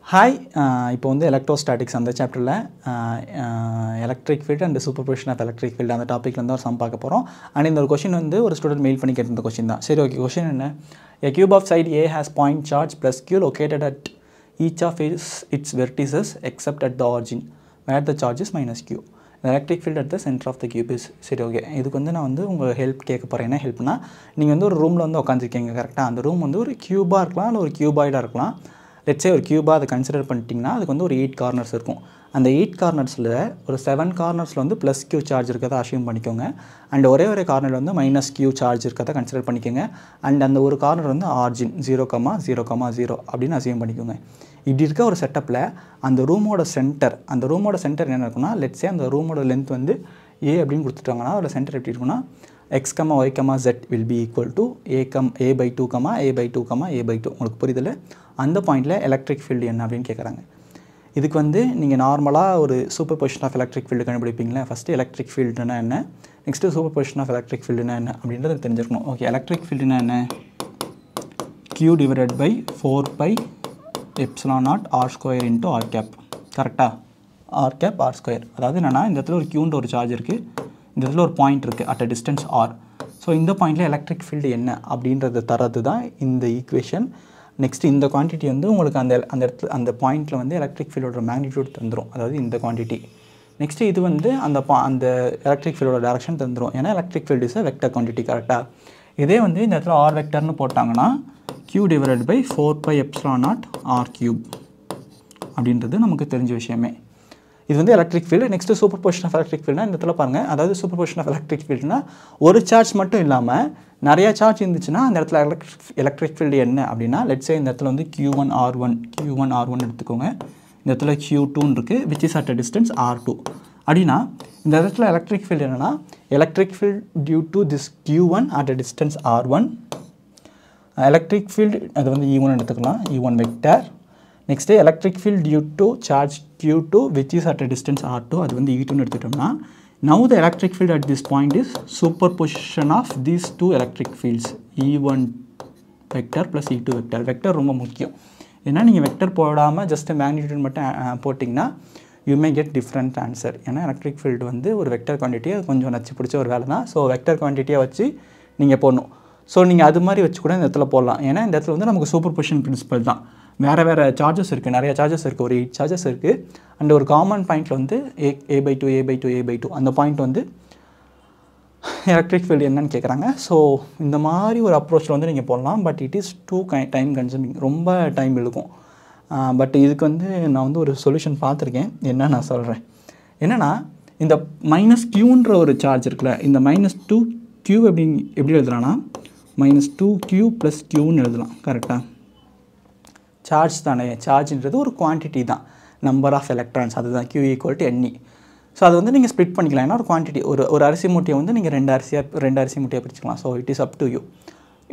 Hi இப்போ வந்து electrostatics அந்த சாப்டரில் electric field and superposition of electric field அந்த டாப்பிக்லேருந்து ஒரு சம் பார்க்க போகிறோம். அண்ட் இந்த ஒரு கொஷின் வந்து ஒரு ஸ்டூடெண்ட் மெயில் பண்ணி கேட்டிருந்த கொஷின் தான். சரி, ஓகே. கொஷின் என்ன? A cube of side A has point charge plus Q located at each of its vertices except at the origin where the charge is minus Q. The electric field at the center of the cube is. சரி, okay. இதுக்கு வந்து நான் வந்து உங்கள் help கேட்க போகிறேன். என்ன ஹெல்ப்னா, நீங்கள் வந்து ஒரு ரூமில் வந்து உட்காந்துருக்கீங்க, கரெக்டாக? அந்த ரூம் வந்து ஒரு க்யூபாக இருக்கலாம், இல்லை ஒரு க்யூபாய்டாக இருக்கலாம். லெட்ஸே ஒரு க்யூபாக அதை கன்சிடர் பண்ணிட்டிங்கன்னா அதுக்கு வந்து ஒரு 8 கார்னர்ஸ் இருக்கும். அந்த 8 கார்னர்ஸில் ஒரு 7 கார்னர்ஸில் வந்து ப்ளஸ் Q சார்ஜ் இருக்கிறத அஷ்யூம் பண்ணிக்கோங்க. அண்ட் ஒரே கார்னரில் வந்து மைனஸ் Q சார்ஜ் இருக்கிறத கன்சிடர் பண்ணிக்கோங்க. அண்ட் அந்த ஒரு கார்னர் வந்து ஆர்ஜின் 0,0,0 அப்படின்னு அஷ்யூம் பண்ணிக்கோங்க. இப்படி இருக்க ஒரு செட்டப்பில் அந்த ரூமோட சென்டர் என்ன இருக்குன்னா, லெட்ஸே அந்த ரூமோட லென்த் வந்து A அப்படின்னு கொடுத்துட்டாங்கன்னா அதோட சென்டர் எப்படி இருக்குன்னா x, y, z will be equal to a/2, a/2, a/2. உங்களுக்கு புரியுதில்ல? அந்த பாயிண்டில் எலக்ட்ரிக் ஃபீல்டு என்ன அப்படின்னு கேட்குறாங்க. இதுக்கு வந்து நீங்கள் நார்மலாக ஒரு superposition of electric field கண்டுபிடிப்பீங்களா? ஃபஸ்ட்டு எலக்ட்ரிக் ஃபீல்டுனா என்ன, next superposition of electric ஃபீல்டுனா என்ன அப்படின்றது தெரிஞ்சிருக்கணும். ஓகே, எலக்ட்ரிக் ஃபீல்டுனா என்ன? Q divided by 4π epsilon naught r square into r cap. கரெக்டாக? r cap r square. அதாவது என்னென்னா, இந்த இடத்துல ஒரு Qன்ற ஒரு சார்ஜ் இருக்குது, இந்த இடத்துல ஒரு பாயிண்ட் இருக்குது at a distance r. So இந்த பாயிண்டில் எலக்ட்ரிக் ஃபீல்டு என்ன அப்படின்றத தரது தான் இந்த ஈக்குவேஷன். நெக்ஸ்ட் இந்த குவான்டிட்டி வந்து உங்களுக்கு அந்த இடத்துல அந்த பாயிண்டில் வந்து எலக்ட்ரிக் ஃபீல்டோட மேக்னிடியூட் தந்துடும், அதாவது இந்த குவான்டிட்டி. நெக்ஸ்ட்டு இது வந்து அந்த எலக்ட்ரிக் ஃபீல்டோட டேரக்ஷன் தந்துடும், ஏன்னா electric field is vector quantity, கரெக்டாக? இதே வந்து இந்த இடத்துல ஆர் வெக்டர்னு போட்டாங்கன்னா Q divided by 4π epsilon naught r cube அப்படின்றது நமக்கு தெரிஞ்ச விஷயமே. இது வந்து electric field. Next superposition of electric ஃபீல்டுனா இந்த இடத்துல பாருங்கள், அதாவது சூப்பர் பொசிஷன் ஆஃப் எலக்ட்ரிக் ஃபீல்டுனா ஒரு சார்ஜ் மட்டும் இல்லாமல் நிறையா சார்ஜ் இருந்துச்சுன்னா அந்த இடத்துல எலக்ட்ரிக் ஃபீல்டு என்ன அப்படின்னா, லெட்ஸே இந்த இடத்துல வந்து Q1R1 எடுத்துக்கோங்க. இந்த இடத்துல Q2 இருக்குது, which is at a distance R2. அப்படின்னா இந்த இடத்துல எலக்ட்ரிக் ஃபீல்டு என்னென்னா, electric field due to this Q1 at a distance R1. Electric field அது வந்து E1 எடுத்துக்கலாம், E1 vector. Next electric field due to charge Q2 which is at a distance R2, அது வந்து E2ன்னு எடுத்துட்டோம்னா, now the electric field at this point is superposition of these two electric fields, E1 vector plus E2 vector. Vector ரொம்ப முக்கியம், ஏன்னா நீங்கள் vector போடாமல் just magnitude மட்டும் போட்டிங்கன்னா you may get different answer. ஏன்னா எலக்ட்ரிக் ஃபீல்டு வந்து ஒரு வெக்டர் குவான்டிட்டி, அது கொஞ்சம் நச்சு பிடிச்ச ஒரு வேலை தான். ஸோ வெக்டர் குவான்டிட்டியாக வச்சு நீங்கள் போடணும். ஸோ நீங்கள் அது மாதிரி வச்சு கூட இந்த இடத்துல போடலாம், ஏன்னா இந்த இடத்துல வந்து நமக்கு சூப்பர் பொசிஷன் பிரின்சிபல் தான். வேறு சார்ஜஸ் இருக்குது, நிறைய சார்ஜஸ் இருக்குது, ஒரு 8 சார்ஜஸ் இருக்குது. அண்ட் ஒரு காமன் பாயிண்டில் வந்து a/2 அந்த பாயிண்ட் வந்து எலக்ட்ரிக் ஃபீல்டு என்னன்னு கேட்குறாங்க. ஸோ இந்த மாதிரி ஒரு அப்ரோச்சில் வந்து நீங்கள் போடலாம். But it is too time consuming, ரொம்ப டைம் இழுக்கும். பட் இதுக்கு வந்து நான் வந்து ஒரு சொல்யூஷன் பார்த்துருக்கேன், என்ன நான் சொல்கிறேன். என்னென்னா, இந்த மைனஸ் க்யூன்ற ஒரு சார்ஜ் இருக்குல்ல, இந்த -2q எப்படி எழுதலாம்னா -2q + q எழுதலாம், கரெக்டாக? சார்ஜ் தானே, சார்ஜ்ன்றது ஒரு குவான்டிட்டி தான், நம்பர் ஆஃப் எலக்ட்ரான்ஸ், அதுதான் Q = Ne. ஸோ அது வந்து நீங்கள் ஸ்ப்ளிட் பண்ணிக்கலாம், ஏன்னா ஒரு குவான்டிட்டி, ஒரு அரிசி மூட்டையை வந்து நீங்கள் ரெண்டு அரிசி மூட்டையாக பிரிச்சுக்கலாம். So it is up to you,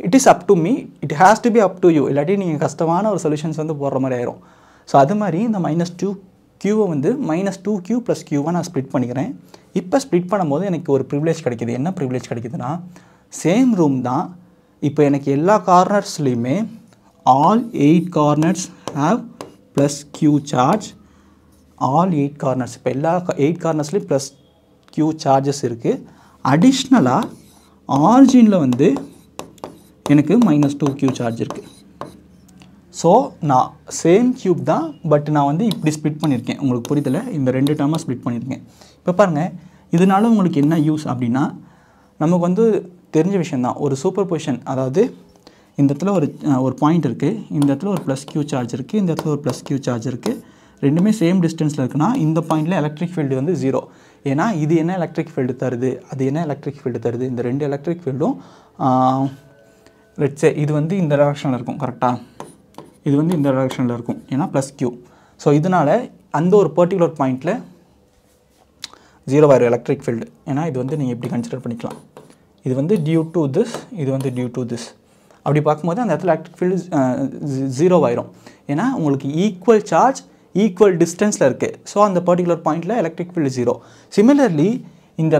it is up to me, it has to be up to you. இல்லாட்டி நீங்கள் கஷ்டமான ஒரு சொல்யூஷன்ஸ் வந்து போடுற மாதிரி ஆயிரும். ஸோ அது மாதிரி இந்த -2q வந்து -2q + q1 நான் ஸ்ப்ளிட் பண்ணிக்கிறேன். இப்போ ஸ்ப்ளிட் பண்ணும்போது எனக்கு ஒரு ப்ரிவிலேஜ் கிடைக்கிது. என்ன ப்ரிவிலேஜ் கிடைக்குதுன்னா, சேம் ரூம் தான், இப்போ எனக்கு எல்லா கார்னர்ஸ்லையுமே all 8 corners have plus Q charge. all 8 corners, இப்போ எல்லா 8 கார்னர்ஸ்லையும் ப்ளஸ் Q சார்ஜஸ் இருக்குது. அடிஷ்னலாக ஆரிஜினில் வந்து எனக்கு -2Q சார்ஜ் இருக்குது. ஸோ நான் சேம் க்யூப் தான், பட் நான் வந்து இப்படி ஸ்ப்ளிட் பண்ணியிருக்கேன். உங்களுக்கு புரியுதில்ல? இந்த 2 டேர்மாக ஸ்ப்ளிட் பண்ணியிருக்கேன். இப்போ பாருங்கள், இதனால உங்களுக்கு என்ன யூஸ் அப்படின்னா, நமக்கு வந்து தெரிஞ்ச விஷயந்தான், ஒரு சூப்பர் பொசிஷன், அதாவது இந்த இடத்துல ஒரு பாயிண்ட் இருக்குது, இந்த இடத்துல ஒரு +Q சார்ஜ் இருக்குது, இந்த இடத்துல ஒரு +Q சார்ஜ் இருக்குது, ரெண்டுமே சேம் டிஸ்டன்ஸில் இருக்குன்னா இந்த பாயிண்டில் எலக்ட்ரிக் ஃபீல்டு வந்து 0. ஏன்னா இது என்ன எலக்ட்ரிக் ஃபீல்டு தருது, அது என்ன எலக்ட்ரிக் ஃபீல்டு தருது, இந்த 2 எலக்ட்ரிக் ஃபீல்டும் லெட்ஸே இது வந்து இந்த டைரக்ஷனில் இருக்கும், கரெக்டாக? இது வந்து இந்த டைரக்ஷனில் இருக்கும், ஏன்னா +Q. ஸோ இதனால் அந்த ஒரு பர்டிகுலர் பாயிண்டில் 0 ஆயிரும் எலக்ட்ரிக் ஃபீல்டு. ஏன்னா இது வந்து நீங்கள் எப்படி கன்சிடர் பண்ணிக்கலாம், இது வந்து டியூ டு திஸ், இது வந்து டியூ டு திஸ். அப்படி பார்க்கும்போது அந்த இடத்துல எலக்ட்ரிக் ஃபீல்டு 0 ஆயிரும், ஏன்னா உங்களுக்கு ஈக்குவல் சார்ஜ் ஈக்குவல் டிஸ்டன்ஸில் இருக்குது. ஸோ அந்த பர்டிகுலர் பாயிண்டில் எலக்ட்ரிக் ஃபீல்டு 0. சிமிலர்லி இந்த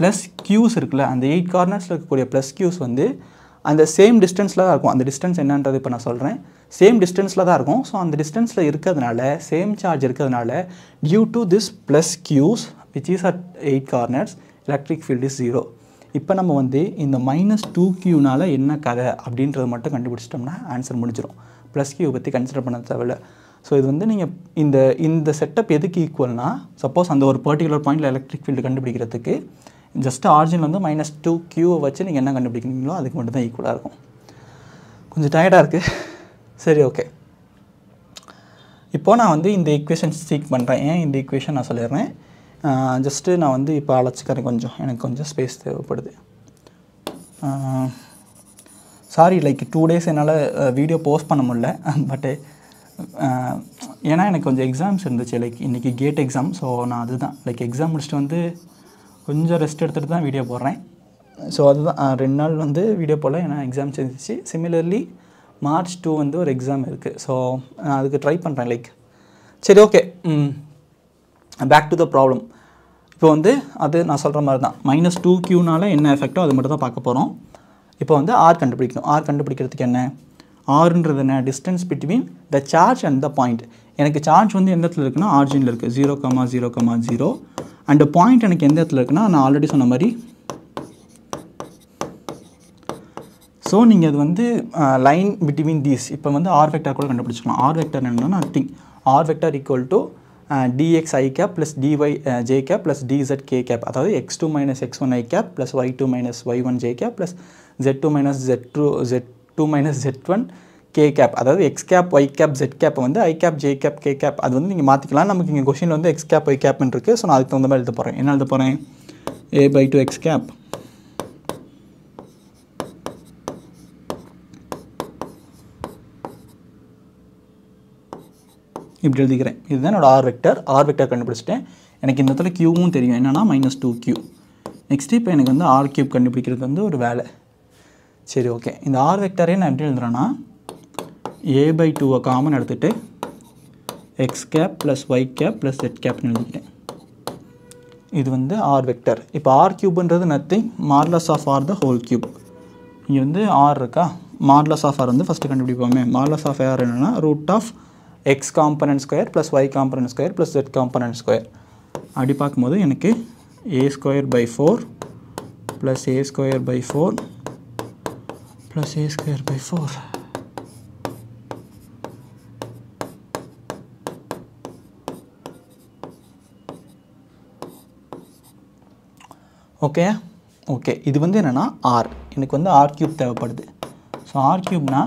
+Qs இருக்குல்ல, அந்த 8 கார்னர்ஸில் இருக்கக்கூடிய +Qs வந்து அந்த சேம் டிஸ்டன்ஸில் தான் இருக்கும். அந்த டிஸ்டன்ஸ் என்னன்றது இப்போ நான் சொல்கிறேன். சேம் டிஸ்டன்ஸில் தான் இருக்கும். ஸோ அந்த டிஸ்டன்ஸில் இருக்கிறதுனால சேம் சார்ஜ் இருக்கிறதுனால due to this plus q's which is at 8 corners electric field is 0. இப்போ நம்ம வந்து இந்த -2q என்ன கதை அப்படின்றத மட்டும் கண்டுபிடிச்சிட்டோம்னா ஆன்சர் முடிஞ்சிடும். ப்ளஸ் க்யூ பற்றி கன்சிடர் பண்ண தேவையில்லை. ஸோ இது வந்து நீங்கள் இந்த செட்டப் எதுக்கு ஈக்குவல்னா, சப்போஸ் அந்த ஒரு பர்டிகுலர் பாயிண்டில் எலக்ட்ரிக் ஃபீல்டு கண்டுபிடிக்கிறதுக்கு ஜஸ்ட் ஆரிஜின் வந்து -2q வச்சு நீங்கள் என்ன கண்டுபிடிக்கிறீங்களோ அதுக்கு மட்டும் தான் ஈக்குவலாக இருக்கும். கொஞ்சம் டயர்டாக இருக்குது. சரி, ஓகே. இப்போது நான் வந்து இந்த ஈக்குவேஷன் சீக் பண்ணுறேன். ஏன் இந்த ஈக்குவேஷன் நான் சொல்லிடுறேன். ஜஸ்ட்டு நான் வந்து இப்போ அழைச்சிக்கிறேன். எனக்கு கொஞ்சம் ஸ்பேஸ் தேவைப்படுது. சாரி, லைக் 2 days என்னால் வீடியோ போஸ்ட் பண்ண முடியல. பட்டு ஏன்னா எனக்கு கொஞ்சம் எக்ஸாம்ஸ் இருந்துச்சு. லைக் இன்றைக்கி கேட் எக்ஸாம். ஸோ நான் அதுதான் லைக் எக்ஸாம் முடிச்சுட்டு வந்து கொஞ்சம் ரெஸ்ட் எடுத்துகிட்டு தான் வீடியோ போடுறேன். ஸோ அதுதான் 2 நாள் வந்து வீடியோ போடல, ஏன்னா எக்ஸாம்ஸ் இருந்துச்சு. சிமிலர்லி March 2 வந்து ஒரு எக்ஸாம் இருக்குது. ஸோ நான் அதுக்கு ட்ரை பண்ணுறேன். லைக் சரி, okay. Back to the problem. இப்போ வந்து அது நான் சொல்கிற மாதிரி தான் -2q என்ன எஃபெக்டோ அது மட்டும் தான் பார்க்க போகிறோம். இப்போ வந்து ஆர் கண்டுபிடிக்கணும். ஆர் கண்டுபிடிக்கிறதுக்கு என்ன, ஆர்ன்றது என்ன, distance between the charge and the point. எனக்கு சார்ஜ் வந்து எந்த இடத்துல இருக்குன்னா ஆரிஜினில் இருக்குது 0,0,0 அண்ட் பாயிண்ட் எனக்கு எந்த இடத்துல இருக்குன்னா நான் ஆல்ரெடி சொன்ன மாதிரி. ஸோ நீங்கள் அது வந்து லைன் பிட்வீன் தீஸ். இப்போ வந்து ஆர் வெக்டர் கூட கண்டுபிடிச்சிக்கலாம். ஆர் வெக்டர் என்னன்னா nothing. R vector equal to dx i cap plus dy j cap plus dz k cap. அதாவது x2 minus x1 i cap plus y2 minus y1 j cap plus z2 minus z2 minus z1 k cap. அதாவது x cap y cap z cap வந்து i cap j cap k cap. அது வந்து நீங்கள் மாற்றிக்கலாம். நமக்கு இங்கே கொஷினில் வந்து x cap y capன்னு இருக்குது. ஸோ நான் அதுக்கு தகுந்த மாதிரி எழுத போகிறேன். என்ன எழுத போகிறேன், a/2 x cap இப்படி எழுதிக்கிறேன். இதுதான் என்னோட ஆர் வெக்டர். ஆர் வெக்டர் கண்டுபிடிச்சிட்டேன். எனக்கு இந்த இடத்துல க்யூவும் தெரியும், என்னென்னா -2q. நெக்ஸ்ட்டு இப்போ எனக்கு வந்து ஆர் கியூப் கண்டுபிடிக்கிறது வந்து ஒரு வேலை. சரி, ஓகே. இந்த ஆர் வெக்டரே நான் எப்படி எழுதுறேன்னா a/2 காமன் எடுத்துகிட்டு x cap plus y cap plus z கேப்னு எழுதிக்கிட்டேன். இது வந்து ஆர் வெக்டர். இப்போ ஆர் கியூப்ன்றது nothing modulus of r the whole cube. இங்கே வந்து ஆர் இருக்கா, மார்லஸ் ஆஃப் ஆர் வந்து ஃபஸ்ட்டு கண்டுபிடிப்போமே. மார்லஸ் ஆஃப் ஆர் என்னென்னா √of x component square plus y component square plus z component square. அப்படி பார்க்கும்போது எனக்கு a²/4 plus a²/4 plus a²/4 okay. Okay, இது வந்து என்னென்னா ஆர். எனக்கு வந்து ஆர் கியூப் தேவைப்படுது. ஸோ ஆர் கியூப்னா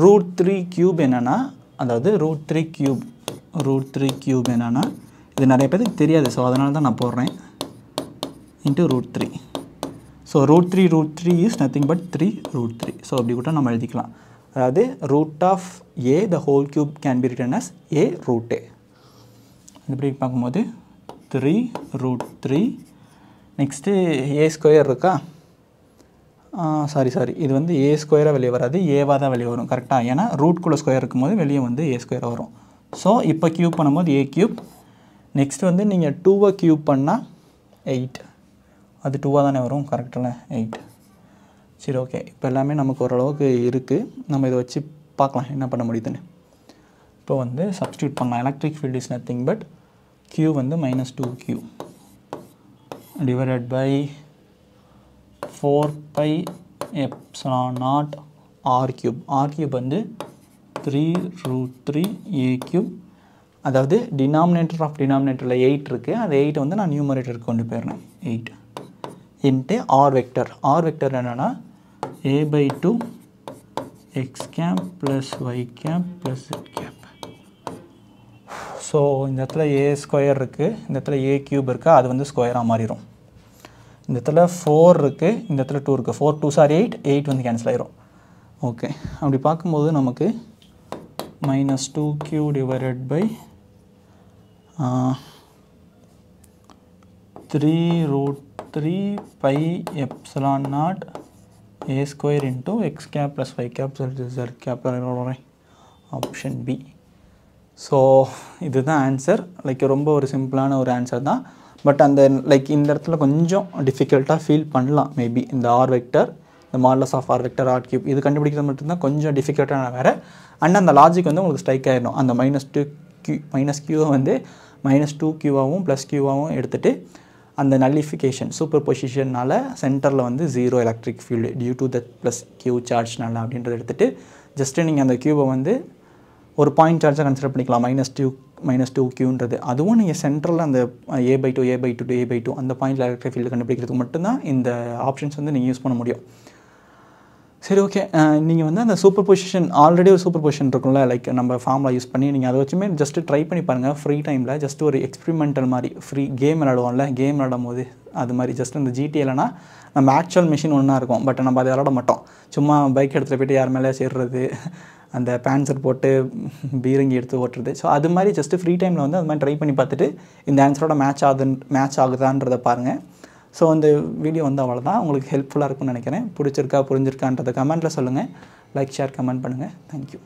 √3 கியூப் என்னென்னா, அதாவது √3 கியூப் என்னென்னா இது நிறைய பேருக்கு தெரியாது. ஸோ அதனால தான் நான் போடுறேன் into √3. So √3 is nothing but 3√3. So அப்படி கூட நம்ம எழுதிக்கலாம். அதாவது √of a the whole cube can be written as a√a. இப்படி பார்க்கும்போது 3√3. நெக்ஸ்ட்டு a² இருக்கா, சாரி இது வந்து a² வெளியே வராது, ஏவாக தான் வெளியே வரும். கரெக்டாக, ஏன்னா ரூட்குள்ளே ஸ்கொயர் இருக்கும்போது வெளியே வந்து a² வரும். ஸோ இப்போ க்யூப் பண்ணும்போது a கியூப். நெக்ஸ்ட் வந்து நீங்கள் 2 கியூப் பண்ணால் 8. அது 2 தானே வரும், கரெக்டாக 8. சரி, ஓகே. இப்போ எல்லாமே நமக்கு ஓரளவுக்கு இருக்குது. நம்ம இதை வச்சு பார்க்கலாம் என்ன பண்ண முடியுதுன்னு. இப்போ வந்து சப்ஸ்டியூட் பண்ணலாம். Electric field is nothing but q வந்து -2q divided by 4πε0 r cube. R cube வந்து 3√3 a கியூப். அதாவது டினாமினேட்டரில் 8 இருக்குது. அந்த 8 வந்து நான் நியூமரேட்டருக்கு கொண்டு போயிடுறேன். 8 into R vector. R vector என்னென்னா a/2 x cap plus y cap plus z cap. So இந்த இடத்துல a² இருக்குது, இந்த இடத்துல a கியூப் இருக்குது, அது வந்து ஸ்கொயராக மாறிடும். இந்த இடத்துல 4 இருக்குது, இந்த இடத்துல 2 இருக்குது. 4 2s are 8, 8 வந்து கேன்சல் ஆயிரும். ஓகே, அப்படி பார்க்கும்போது நமக்கு -2q divided by 3√3 πε0 a² into x cap plus y cap z cap. Option B. So இதுதான் ஆன்சர். லைக் ரொம்ப ஒரு சிம்பிளான ஒரு ஆன்சர் தான். பட் அந்த லைக் இந்த இடத்துல கொஞ்சம் டிஃபிகல்ட்டாக ஃபீல் பண்ணலாம் மேபி இந்த ஆர் வெக்டர். இந்த modulus of R vector R cube இது கண்டுபிடிக்கிறது மட்டும்தான் கொஞ்சம் டிஃபிகல்ட்டான வேறு. அண்ட் அந்த லாஜிக் வந்து உங்களுக்கு ஸ்ட்ரைக் ஆகிடணும். அந்த மைனஸ் கியூவை வந்து -2 கியூவாகவும் ப்ளஸ் கியூவாகவும் எடுத்துகிட்டு அந்த நல்லிஃபிகேஷன் சூப்பர் பொசிஷனால் சென்டரில் வந்து 0 electric field due to that plus q சார்ஜ்னால அப்படின்றத எடுத்துகிட்டு ஜஸ்ட்டு நீங்கள் அந்த கியூவை வந்து ஒரு பாயிண்ட் சார்ஜாக கன்சிடர் பண்ணிக்கலாம். -2 கியூன்றது அதுவும் நீங்கள் சென்டரில் அந்த A/2 அந்த பாயிண்டில் எலக்ட்ரிக் ஃபீல்டு கண்டுபிடிக்கிறதுக்கு மட்டும்தான் இந்த ஆப்ஷன்ஸ் வந்து நீங்கள் யூஸ் பண்ண முடியும். சரி, ஓகே. நீங்கள் வந்து அந்த சூப்பர் பொசிஷன் ஆல்ரெடி ஒரு சூப்பர் பொசிஷன் இருக்கும்ல, லைக் நம்ம ஃபார்முலா யூஸ் பண்ணி நீங்கள் அதை வச்சுமே ஜஸ்ட்டு ட்ரை பண்ணி பாருங்கள் ஃப்ரீ டைமில். ஜஸ்ட் ஒரு எக்ஸ்பெரிமெண்டல் மாதிரி ஃப்ரீ கேம் விளாடுவோம்ல, கேம் விளாடும் போது அது மாதிரி ஜஸ்ட் இந்த ஜிடிஏலனா நம்ம ஆக்சுவல் மிஷின் ஒன்றா இருக்கும், பட் நம்ம அதை விளாட மாட்டோம். சும்மா பைக் எடுத்துகிட்டு போய்ட்டு யார் மேலே சேர்றது, அந்த பேன்சர் போட்டு பீரங்கி எடுத்து ஓட்டுறது. ஸோ அது மாதிரி ஜஸ்ட்டு ஃப்ரீ டைமில் வந்து அது மாதிரி ட்ரை பண்ணி பார்த்துட்டு இந்த ஆன்சரோட மேட்ச் ஆகுதான்றதை பாருங்கள். ஸோ அந்த வீடியோ வந்து அவ்வளோதான். உங்களுக்கு ஹெல்ப்ஃபுல்லாக இருக்கும்னு நினைக்கிறேன். பிடிச்சிருக்கா புரிஞ்சிருக்கான்றதை கமெண்ட்டில் சொல்லுங்கள். லைக், ஷேர், கமெண்ட் பண்ணுங்கள். தேங்க்யூ.